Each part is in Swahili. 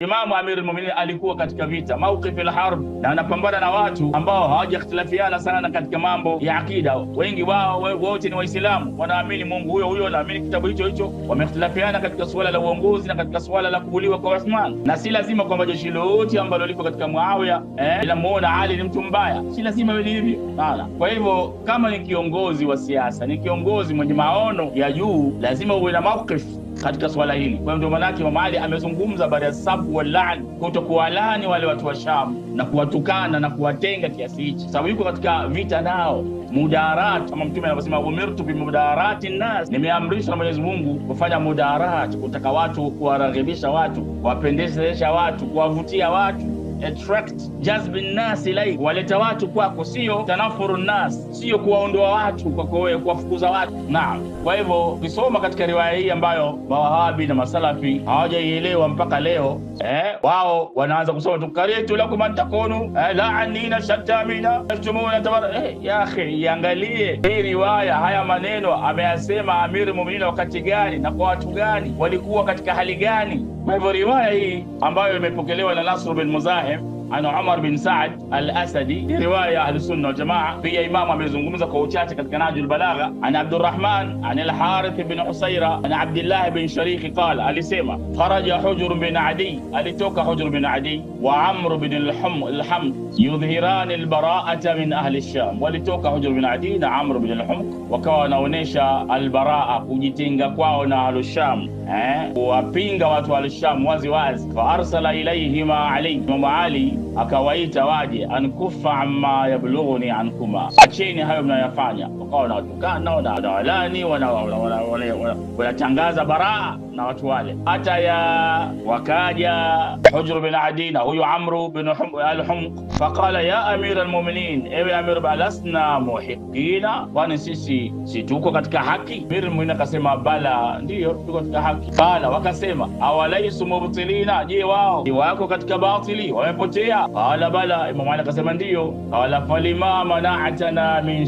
Imamu Amir al-Mu'minin alikuwa katika vita, mawqif al-harb, na anapambana na watu ambao hawajakhtilafiana sana katika mambo ya akida. Wengi wao wote ni Waislamu, wanaamini Mungu huyo huyo, wanaamini kitabu hicho hicho. Wamekhtilafiana katika suala la uongozi na katika suala la kuuliwa kwa Uthman, na si lazima kwamba jeshi lote ambalo liko katika Muawiya linamuona Ali ni mtu mbaya, si lazima iwe hivyo. Kwa hivyo kama ni kiongozi wa siasa, ni kiongozi mwenye maono ya juu, lazima uwe na mawqif katika swala hili. Kwa ndio maana Imam Ali amezungumza baada ya sabu wal la'n, kutokuwalani wale watu wa Sham na kuwatukana na kuwatenga kiasi hichi, sababu yuko katika vita nao. Mudarat, kama Mtume anavyosema, umirtu bi mudarati nas, nimeamrishwa na Mwenyezi Mungu kufanya mudarat, kutaka watu, kuwaraghibisha watu, kuwapendezesha watu, kuwavutia watu, attract jazb an-nas ilayk, waleta watu kwako, sio tanafuru an-nas, sio kuwaondoa watu kwako wewe, kuwafukuza watu. Naam. Kwa hivyo ukisoma katika riwaya hii ambayo mawahabi na masalafi hawajaielewa mpaka leo, wao wanaanza kusoma tukaritu lakum an takunu la'anina shatamina yashtumuna ya akhi, iangalie hii riwaya, haya maneno ameyasema Amir al-Mu'minin wakati gani na kwa watu gani, walikuwa katika hali gani? Kwa hivyo riwaya hii ambayo imepokelewa na Nasr bin Muzahim عن عمر بن سعد الأسدي رواية أهل السنة والجماعة، في إمام amezungumza kwa uchache katika Nahjul Balagha. عن عبد الرحمن عن الحارث بن عسيرة عن عبد الله بن شريك قال alisema خرج حجر بن عدي, alitoka حجر بن عدي وعمر بن الحمق يظهران البراءة من أهل الشام, walitoka حجر بن عدي na Amr bin al-Hamq wakawa wanaonesha albaraa, kujitenga kwao na al-Sham, kuwapinga watu wa al-Sham wazi wazi. Fa arsala ilayhima Ali, Imam Ali akawaita waje, ankufa amma yablughuni ankuma, acheni hayo mnayofanya. Wakawa wanatukana na wanawalani, wanatangaza baraa na watu wale. Hata ya wakaja Hujr bin Adi na huyu Amr bin al-Hamq, faqala ya Amir al-Mu'minin, ewe Amir, balasna muhiqina, kwani sisi si tuko katika haki? Amir al-Mu'minin akasema bala, ndio tuko katika haki. Qala, wakasema awalaisu mubtilina, je wao wako katika batili, wamepotea? Qala bala, Imam Ali akasema ndio. Qala falima mana'atana min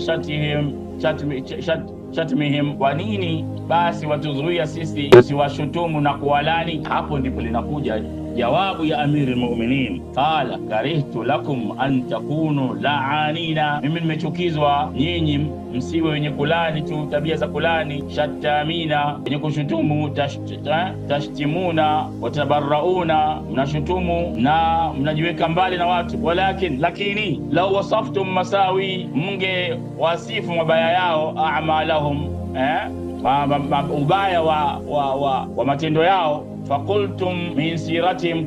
shatmihim, kwa nini basi watuzuia sisi tusiwashutumu na kuwalani? Hapo ndipo linakuja jawabu ya Amir al-Mu'minin, qala karihtu lakum an takunu la'anina, mimi nimechukizwa nyinyi msiwe wenye kulani tu, tabia za kulani, shatamina, wenye kushutumu, tashtimuna watabarrauna, mnashutumu na mnajiweka mbali na watu. Lakini lau wasaftum masawi, mnge wasifu mabaya yao, a'malahum, ubaya wa matendo yao, faqultum min siratihim